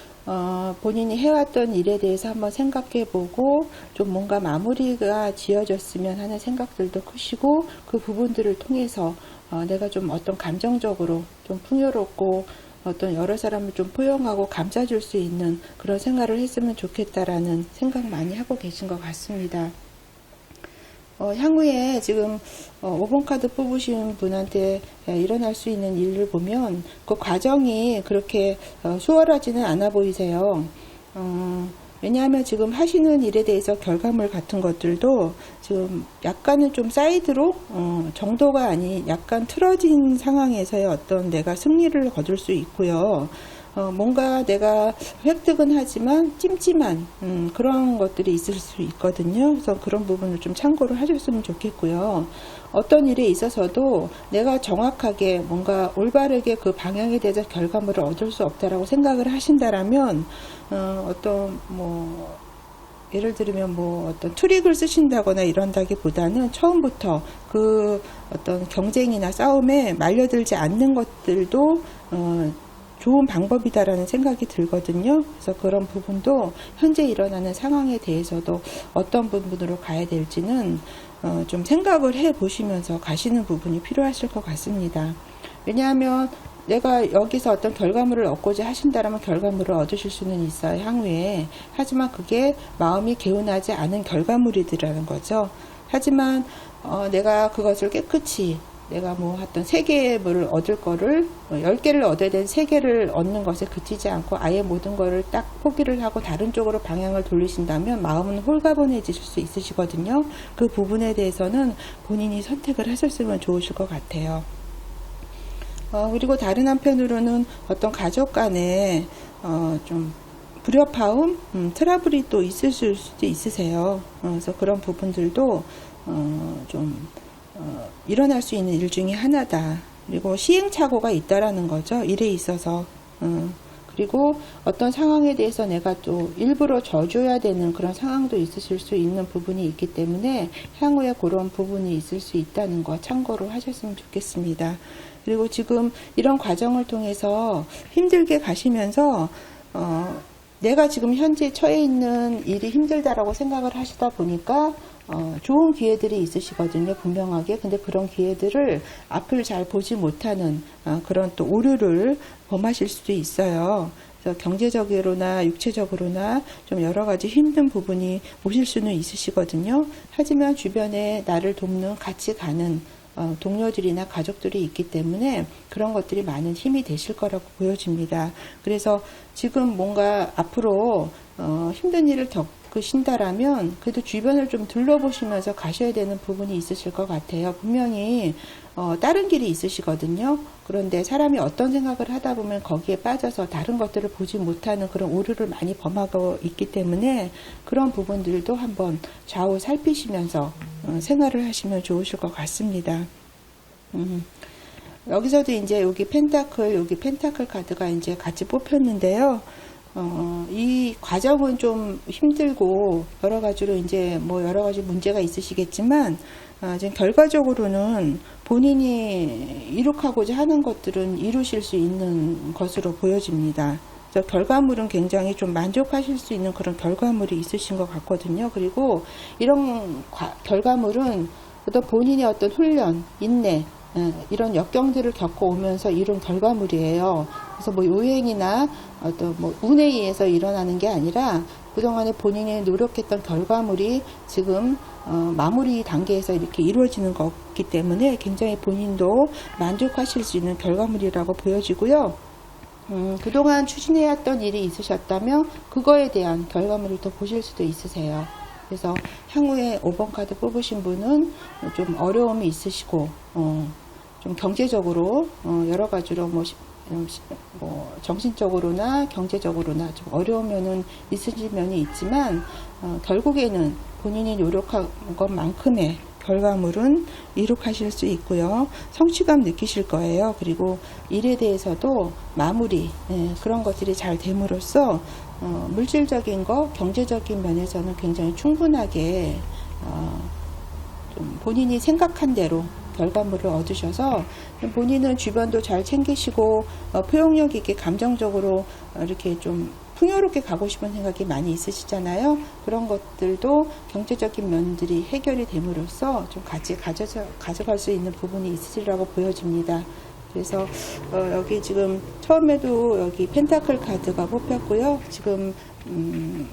본인이 해왔던 일에 대해서 한번 생각해보고 좀 뭔가 마무리가 지어졌으면 하는 생각들도 크시고 그 부분들을 통해서 내가 좀 어떤 감정적으로 좀 풍요롭고 어떤 여러 사람을 좀 포용하고 감싸줄 수 있는 그런 생활을 했으면 좋겠다라는 생각 많이 하고 계신 것 같습니다. 향후에 지금 5번 카드 뽑으신 분한테 일어날 수 있는 일을 보면 그 과정이 그렇게 수월하지는 않아 보이세요. 왜냐하면 지금 하시는 일에 대해서 결과물 같은 것들도 지금 약간은 좀 사이드로 정도가 아닌 약간 틀어진 상황에서의 어떤 내가 승리를 거둘 수 있고요. 뭔가 내가 획득은 하지만 찜찜한 그런 것들이 있을 수 있거든요. 그래서 그런 부분을 좀 참고를 하셨으면 좋겠고요. 어떤 일에 있어서도 내가 정확하게 뭔가 올바르게 그 방향에 대해서 결과물을 얻을 수 없다라고 생각을 하신다라면 어떤 뭐 예를 들면 뭐 어떤 트릭을 쓰신다거나 이런다기보다는 처음부터 그 어떤 경쟁이나 싸움에 말려들지 않는 것들도 좋은 방법이다라는 생각이 들거든요. 그래서 그런 부분도 현재 일어나는 상황에 대해서도 어떤 부분으로 가야 될지는 좀 생각을 해 보시면서 가시는 부분이 필요하실 것 같습니다. 왜냐하면 내가 여기서 어떤 결과물을 얻고자 하신다면 결과물을 얻으실 수는 있어요, 향후에. 하지만 그게 마음이 개운하지 않은 결과물이더라는 거죠. 하지만 내가 그것을 깨끗이 내가 뭐 어떤 3개를 얻을 거를 10개를 얻어야 되는 3개를 얻는 것에 그치지 않고 아예 모든 거를 딱 포기를 하고 다른 쪽으로 방향을 돌리신다면 마음은 홀가분해지실 수 있으시거든요. 그 부분에 대해서는 본인이 선택을 하셨으면 좋으실 것 같아요. 그리고 다른 한편으로는 어떤 가족 간에 좀 불협화음, 트러블이 또 있을 수도 있으세요. 그래서 그런 부분들도 좀 일어날 수 있는 일 중에 하나다. 그리고 시행착오가 있다라는 거죠. 일에 있어서. 그리고 어떤 상황에 대해서 내가 또 일부러 져줘야 되는 그런 상황도 있으실 수 있는 부분이 있기 때문에 향후에 그런 부분이 있을 수 있다는 거 참고로 하셨으면 좋겠습니다. 그리고 지금 이런 과정을 통해서 힘들게 가시면서 내가 지금 현재 처해 있는 일이 힘들다라고 생각을 하시다 보니까 좋은 기회들이 있으시거든요, 분명하게. 근데 그런 기회들을 앞을 잘 보지 못하는 그런 또 오류를 범하실 수도 있어요. 그래서 경제적으로나 육체적으로나 좀 여러 가지 힘든 부분이 오실 수는 있으시거든요. 하지만 주변에 나를 돕는 같이 가는 동료들이나 가족들이 있기 때문에 그런 것들이 많은 힘이 되실 거라고 보여집니다. 그래서 지금 뭔가 앞으로 힘든 일을 겪으신다라면 그래도 주변을 좀 둘러보시면서 가셔야 되는 부분이 있으실 것 같아요. 분명히 다른 길이 있으시거든요. 그런데 사람이 어떤 생각을 하다 보면 거기에 빠져서 다른 것들을 보지 못하는 그런 오류를 많이 범하고 있기 때문에 그런 부분들도 한번 좌우 살피시면서 생활을 하시면 좋으실 것 같습니다. 여기서도 이제 여기 펜타클 카드가 이제 같이 뽑혔는데요. 이 과정은 좀 힘들고 여러 가지로 이제 뭐 여러 가지 문제가 있으시겠지만 지금 결과적으로는 본인이 이룩하고자 하는 것들은 이루실 수 있는 것으로 보여집니다. 그래서 결과물은 굉장히 좀 만족하실 수 있는 그런 결과물이 있으신 것 같거든요. 그리고 이런 결과물은 어떤 본인의 어떤 훈련, 인내, 이런 역경들을 겪어오면서 이룬 결과물이에요. 그래서 뭐 요행이나 어떤 뭐 운에 의해서 일어나는 게 아니라 그동안에 본인이 노력했던 결과물이 지금 마무리 단계에서 이렇게 이루어지는 거기 때문에 굉장히 본인도 만족하실 수 있는 결과물이라고 보여지고요. 그동안 추진해왔던 일이 있으셨다면 그거에 대한 결과물을 또 보실 수도 있으세요. 그래서 향후에 5번 카드 뽑으신 분은 좀 어려움이 있으시고 좀 경제적으로 여러 가지로 뭐 정신적으로나 경제적으로나 좀 어려운 면은 있으신 면이 있지만 결국에는 본인이 노력한 것만큼의 결과물은 이룩하실 수 있고요. 성취감 느끼실 거예요. 그리고 일에 대해서도 마무리 그런 것들이 잘 됨으로써 물질적인 거, 경제적인 면에서는 굉장히 충분하게 좀 본인이 생각한 대로 결과물을 얻으셔서 본인은 주변도 잘 챙기시고 포용력 있게 감정적으로 이렇게 좀 풍요롭게 가고 싶은 생각이 많이 있으시잖아요. 그런 것들도 경제적인 면들이 해결이 됨으로써 좀 같이 가져갈 수 있는 부분이 있으시라고 보여집니다. 그래서 여기 지금 처음에도 여기 펜타클 카드가 뽑혔고요. 지금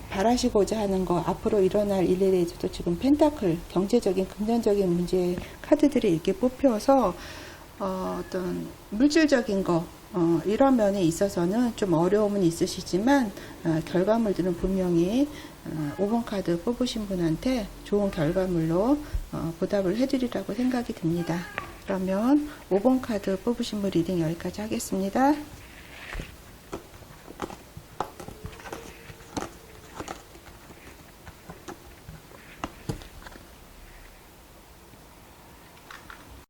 바라시고자 하는 거 앞으로 일어날 일에 대해서도 지금 펜타클 경제적인 금전적인 문제 카드들이 이렇게 뽑혀서 어떤 물질적인 거 이런 면에 있어서는 좀 어려움은 있으시지만 결과물들은 분명히 5번 카드 뽑으신 분한테 좋은 결과물로 보답을 해드리라고 생각이 듭니다. 그러면 5번 카드 뽑으신 분 리딩 여기까지 하겠습니다.